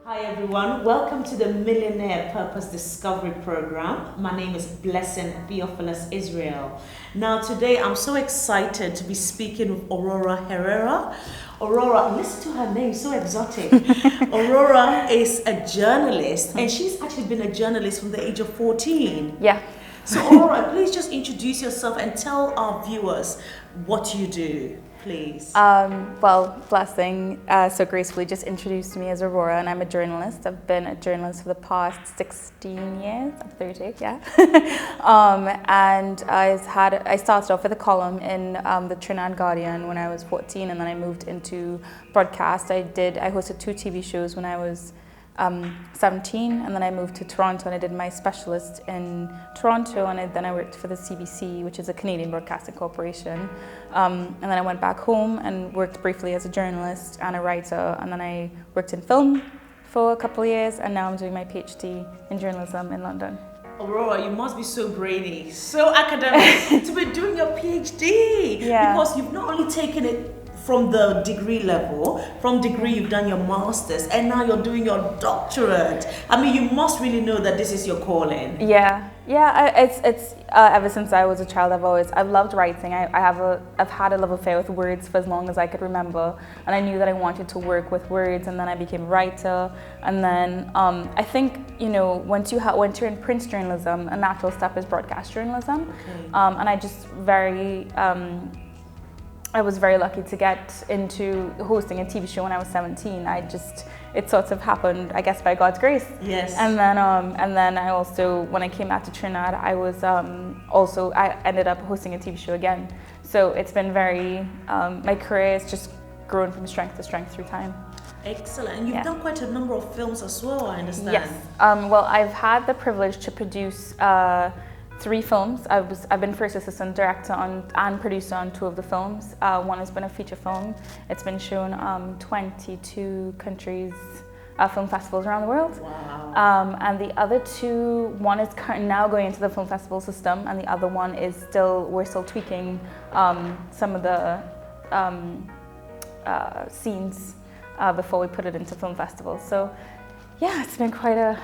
Hi everyone, welcome to the Millionaire Purpose Discovery Program. My name is Blessing Theophilus Israel. Now today I'm so excited to be speaking with Aohraha Herrera. Aohraha, listen to her name, so exotic. Aohraha is a journalist and she's actually been a journalist from the age of 14. Yeah. So Aohraha, please just introduce yourself and tell our viewers what you do. Please. Blessing so gracefully just introduced me as Aurora, and I'm a journalist. I've been a journalist for the past 16 years. I'm 30, yeah. And I started off with a column in the Trinidad Guardian when I was 14, and then I moved into broadcast. I hosted 2 TV shows when I was 17, and then I moved to Toronto and I did my specialist in Toronto, and then I worked for the CBC, which is a Canadian Broadcasting Corporation, and then I went back home and worked briefly as a journalist and a writer, and then I worked in film for a couple of years, and now I'm doing my PhD in journalism in London. Aurora, you must be so brainy, so academic to be doing your PhD. Yeah. Because you've not only taken it from the degree level, from degree you've done your master's, and now you're doing your doctorate. I mean, you must really know that this is your calling. Yeah. It's ever since I was a child, I've loved writing. I've had a love affair with words for as long as I could remember, and I knew that I wanted to work with words, and then I became a writer. And then I think, once you're in print journalism, a natural step is broadcast journalism. Okay. And I was very lucky to get into hosting a TV show when I was 17. It sort of happened, I guess, by God's grace. Yes. And then I also, when I came back to Trinidad, I ended up hosting a TV show again. So it's been my career has just grown from strength to strength through time. Excellent. And you've done quite a number of films as well, I understand. Yes. I've had the privilege to produce 3 films. I've been first assistant director and producer on 2 of the films. One has been a feature film. It's been shown 22 countries, film festivals around the world. Wow. And the other 2, one is now going into the film festival system, and the other one is we're still tweaking some of the scenes before we put it into film festivals. So yeah, it's been quite a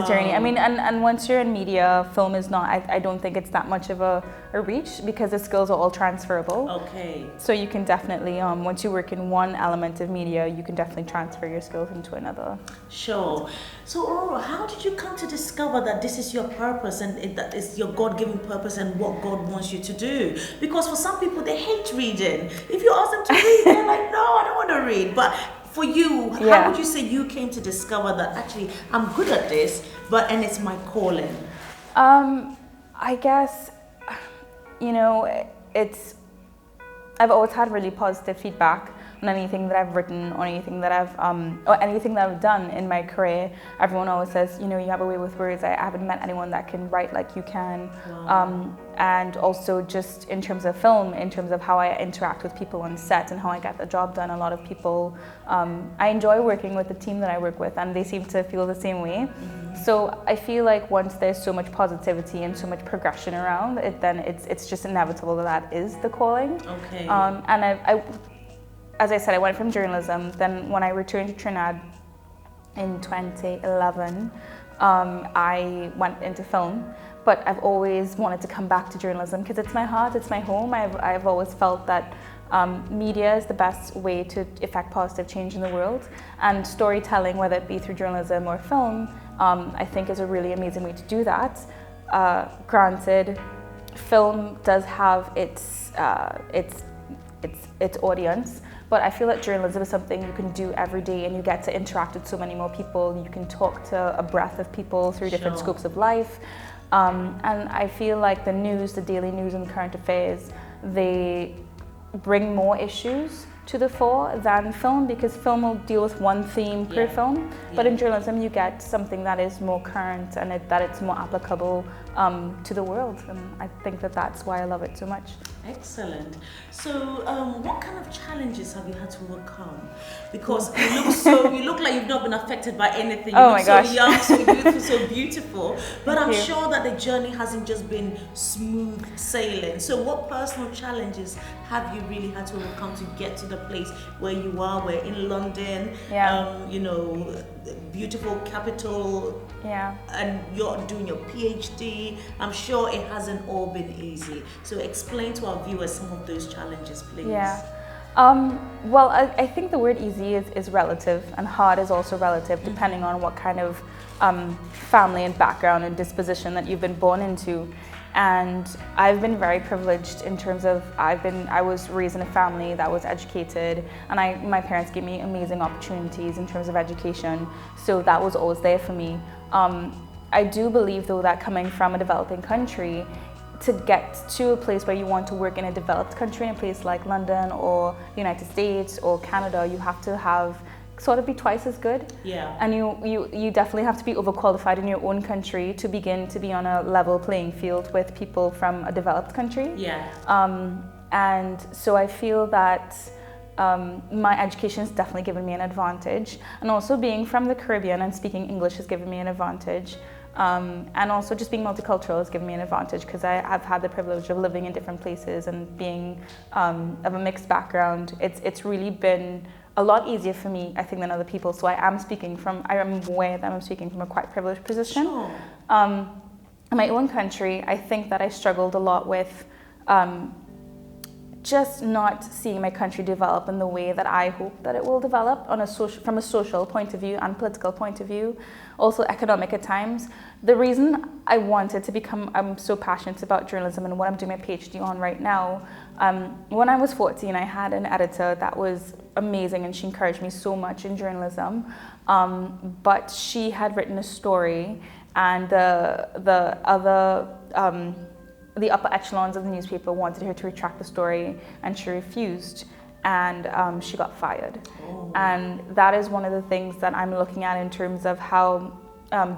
journey. I mean, and once you're in media, film is not, I don't think it's that much of a reach, because the skills are all transferable. Okay. So you can definitely, once you work in one element of media, you can definitely transfer your skills into another. Sure. So Aurora, how did you come to discover that this is your purpose and that is your God-given purpose and what God wants you to do? Because for some people, they hate reading. If you ask them to read, they're like, no, I don't want to read. But for you, how would you say you came to discover that actually I'm good at this, and it's my calling? I guess, I've always had really positive feedback on anything that I've written, or anything that I've done in my career. Everyone always says, you have a way with words. I haven't met anyone that can write like you can. Wow. And also just in terms of film, in terms of how I interact with people on set and how I get the job done, a lot of people, I enjoy working with the team that I work with, and they seem to feel the same way. Mm-hmm. So I feel like once there's so much positivity and so much progression around it, then it's just inevitable that is the calling. Okay. And I as I said, I went from journalism. Then when I returned to Trinidad in 2011, I went into film. But I've always wanted to come back to journalism because it's my heart, it's my home. I've always felt that media is the best way to effect positive change in the world. And storytelling, whether it be through journalism or film, I think is a really amazing way to do that. Granted, film does have its audience, but I feel that journalism is something you can do every day, and you get to interact with so many more people. You can talk to a breadth of people through different scopes of life. And I feel like the news, the daily news and current affairs, they bring more issues to the fore than film, because film will deal with one theme per film, but in journalism you get something that is more current and that it's more applicable to the world, and I think that that's why I love it so much. Excellent. So what kind of challenges challenges have you had to overcome? Because you look like you've not been affected by anything. You Oh look my gosh. so young, so youthful, so beautiful. But Thank I'm you. sure that the journey hasn't just been smooth sailing. So what personal challenges have you really had to overcome to get to the place where you are? We're in London, beautiful capital. Yeah. And you're doing your PhD. I'm sure it hasn't all been easy. So explain to our viewers some of those challenges, please. Yeah. Well, I think the word easy is relative, and hard is also relative, depending on what kind of family and background and disposition that you've been born into. And I've been very privileged in terms of I was raised in a family that was educated, and my parents gave me amazing opportunities in terms of education. So that was always there for me. I do believe, though, that coming from a developing country, to get to a place where you want to work in a developed country, in a place like London or the United States or Canada, you have to have sort of be twice as good. Yeah. And you definitely have to be overqualified in your own country to begin to be on a level playing field with people from a developed country. Yeah. And so I feel that my education has definitely given me an advantage, and also being from the Caribbean and speaking English has given me an advantage. And also just being multicultural has given me an advantage, because I've had the privilege of living in different places and being of a mixed background. It's really been a lot easier for me, I think, than other people. So I am aware that I'm speaking from a quite privileged position. Sure. In my own country, I think that I struggled a lot with just not seeing my country develop in the way that I hope that it will develop from a social point of view and political point of view, also economic at times. The reason I wanted to I'm so passionate about journalism and what I'm doing my PhD on right now, when I was 14, I had an editor that was amazing, and she encouraged me so much in journalism, but she had written a story, and the upper echelons of the newspaper wanted her to retract the story, and she refused, and she got fired. Oh. And that is one of the things that I'm looking at in terms of how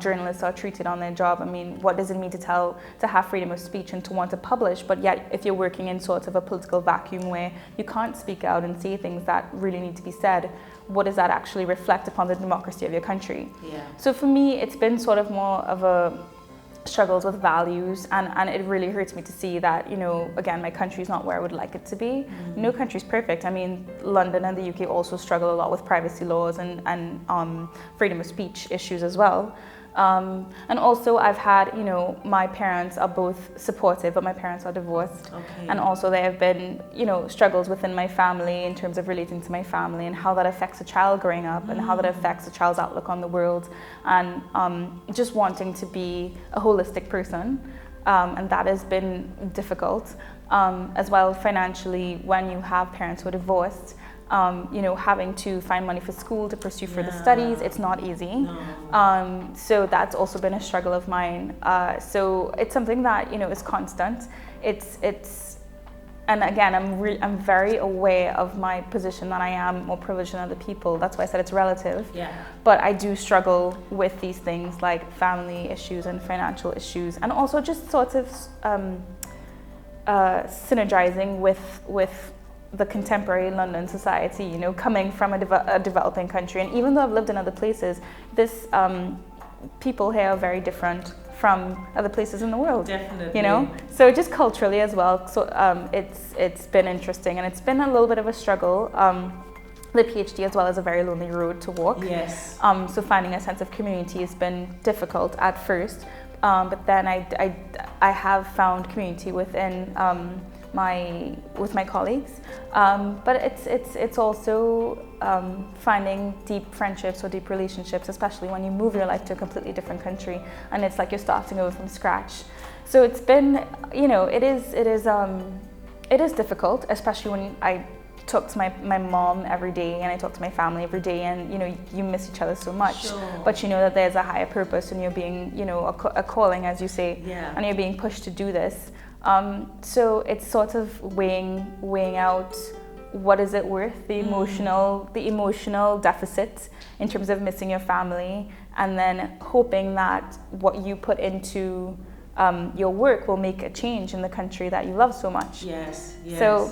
journalists are treated on their job. I mean, what does it mean to have freedom of speech and to want to publish, but yet if you're working in sort of a political vacuum where you can't speak out and say things that really need to be said, what does that actually reflect upon the democracy of your country? Yeah. So for me, it's been sort of more of a struggles with values, and it really hurts me to see that, again, my country's not where I would like it to be. Mm-hmm. No country's perfect. I mean, London and the UK also struggle a lot with privacy laws and freedom of speech issues as well. And also I've had, my parents are both supportive, but my parents are divorced. Okay. And also there have been, struggles within my family in terms of relating to my family and how that affects a child growing up and how that affects a child's outlook on the world, and just wanting to be a holistic person. And that has been difficult. As well, financially, when you have parents who are divorced, having to find money for school to pursue further studies, it's not easy. No. So that's also been a struggle of mine. So it's something that, is constant. And again, I'm very aware of my position, that I am more privileged than other people. That's why I said it's relative. Yeah. But I do struggle with these things like family issues and financial issues, and also just sort of synergizing with the contemporary London society, coming from a developing country. And even though I've lived in other places, people here are very different from other places in the world. Definitely. So just culturally as well. So it's been interesting, and it's been a little bit of a struggle. The PhD as well is a very lonely road to walk. Yes. So finding a sense of community has been difficult at first, but then I have found community within with my colleagues, but it's also finding deep friendships or deep relationships, especially when you move your life to a completely different country and it's like you're starting over from scratch. So it's been, it is difficult, especially when I talk to my mom every day and I talk to my family every day, and you miss each other so much. Sure. But that there's a higher purpose, and you're being a calling, as you say. Yeah. And you're being pushed to do this. So it's sort of weighing out what is it worth, the emotional deficit in terms of missing your family, and then hoping that what you put into your work will make a change in the country that you love so much. Yes. So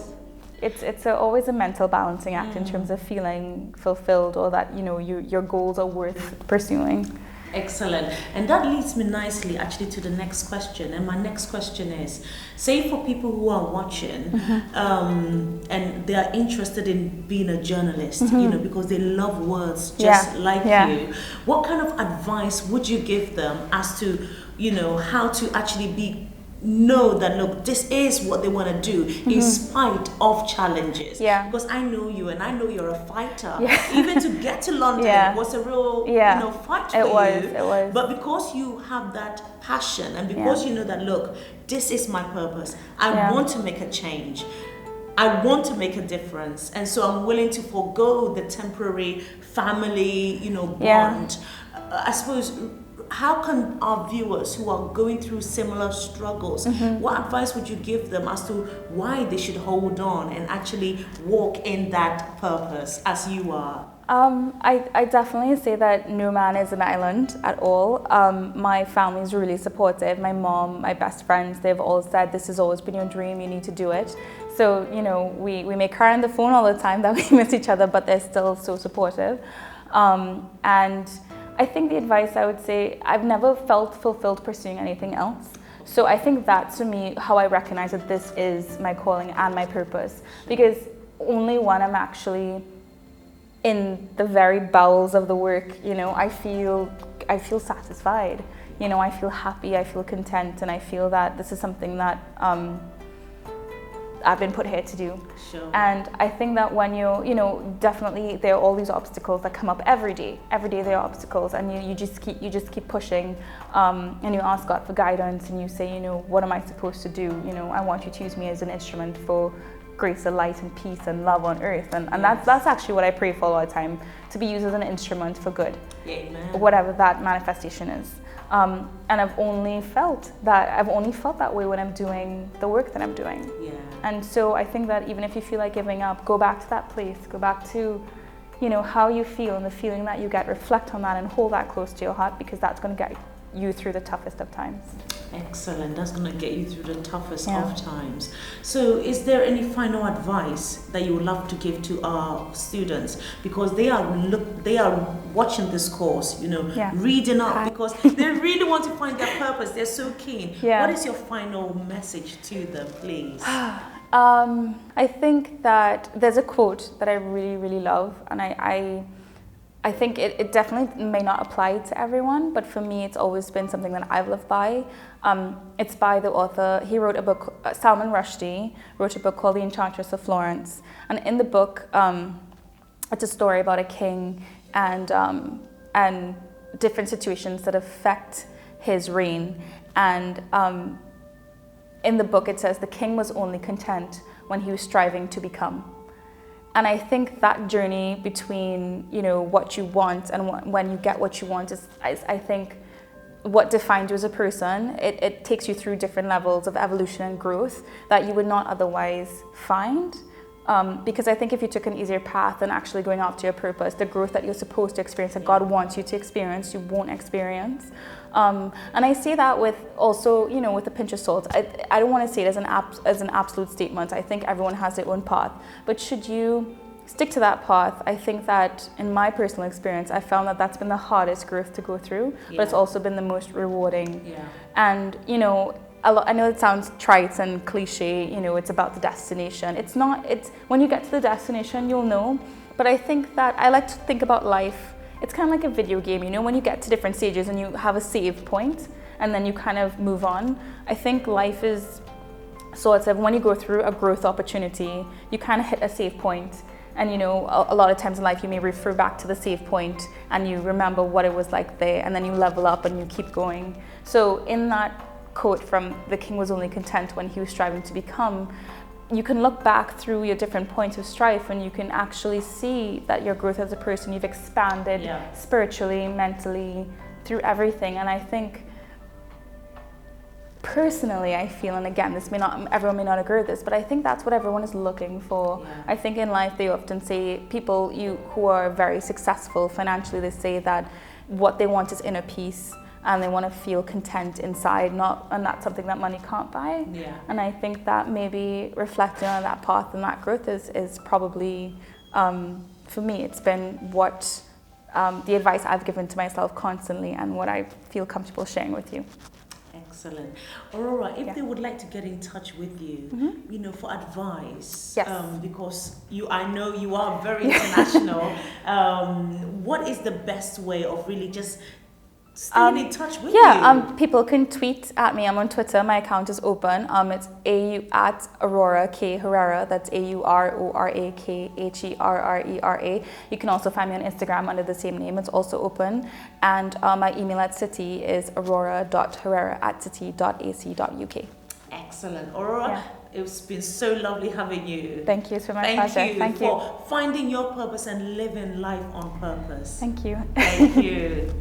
it's always a mental balancing act in terms of feeling fulfilled, or that your goals are worth pursuing. Excellent. And that leads me nicely actually to the next question. And my next question is, say for people who are watching and they are interested in being a journalist, because they love words just like you, what kind of advice would you give them as to, how to actually know that, look, this is what they want to do in spite of challenges? Because I know you, and I know you're a fighter. Even to get to London was a real fight for you. It was. But because you have that passion, and because you know that, look, this is my purpose, I want to make a change, I want to make a difference, and so I'm willing to forego the temporary family bond. I suppose, how can our viewers who are going through similar struggles, what advice would you give them as to why they should hold on and actually walk in that purpose as you are? I definitely say that no man is an island at all. My family is really supportive. My mom, my best friends, they've all said, this has always been your dream, you need to do it. So, we may cry on the phone all the time that we miss each other, but they're still so supportive. And I think the advice I would say, I've never felt fulfilled pursuing anything else. So I think that's, to me, how I recognize that this is my calling and my purpose. Because only when I'm actually in the very bowels of the work, I feel satisfied. I feel happy, I feel content, and I feel that this is something that I've been put here to do. Sure. And I think that when definitely there are all these obstacles that come up every day. Every day there are obstacles, and you just keep pushing, and you ask God for guidance, and you say, what am I supposed to do? I want you to use me as an instrument for grace and light and peace and love on earth. And that's actually what I pray for all the time, to be used as an instrument for good. Amen. Whatever that manifestation is. And I've only felt that way when I'm doing the work that I'm doing. Yeah. And so I think that even if you feel like giving up, go back to that place, go back to, how you feel and the feeling that you get, reflect on that and hold that close to your heart, because that's going to get you through the toughest of times. Excellent. That's going to get you through the toughest of times. So is there any final advice that you would love to give to our students, because they are watching this course, reading up, because they really want to find their purpose, they're so keen. What is your final message to them, please? I think that there's a quote that I really, really love, and I think it definitely may not apply to everyone, but for me, it's always been something that I've lived by. It's by the author. He wrote a book, Salman Rushdie wrote a book called The Enchantress of Florence. And in the book, it's a story about a king and different situations that affect his reign. And in the book, it says the king was only content when he was striving to become. And I think that journey between, what you want and when you get what you want is I think, what defines you as a person. It takes you through different levels of evolution and growth that you would not otherwise find. Because I think if you took an easier path and actually going after your purpose, the growth that you're supposed to experience, that God wants you to experience, you won't experience. And I say that with also, with a pinch of salt. I don't want to say it as an absolute statement. I think everyone has their own path. But should you stick to that path, I think that in my personal experience, I found that that's been the hardest growth to go through, but it's also been the most rewarding. Yeah. And, I know it sounds trite and cliche, it's about the destination. It's not, it's when you get to the destination, you'll know. But I think that I like to think about life, it's kind of like a video game, when you get to different stages and you have a save point and then you kind of move on. I think life is sort of, when you go through a growth opportunity, you kind of hit a save point. And a lot of times in life you may refer back to the save point and you remember what it was like there, and then you level up and you keep going. So in that quote from The King was only content when he was striving to become, you can look back through your different points of strife and you can actually see that your growth as a person, you've expanded spiritually, mentally, through everything. And I think personally, I feel, and again, everyone may not agree with this, but I think that's what everyone is looking for. Yeah. I think in life they often say, people who are very successful financially, they say that what they want is inner peace. and they want to feel content inside, and that's something that money can't buy. Yeah. And I think that maybe reflecting on that path and that growth is probably, for me, it's been what the advice I've given to myself constantly and what I feel comfortable sharing with you. Excellent. Aurora, if they would like to get in touch with you, for advice, Yes. Because I know you are very international, what is the best way of really just staying in touch with you? People can tweet at me. I'm on Twitter. My account is open. It's at Aohraha K Herrera. That's AURORAKHERRERA. You can also find me on Instagram under the same name. It's also open. And my email at City is aurora.herrera@city.ac.uk. Excellent. Aurora, it's been so lovely having you. Thank you. It's been my pleasure. Thank you for finding your purpose and living life on purpose. Thank you. Thank you.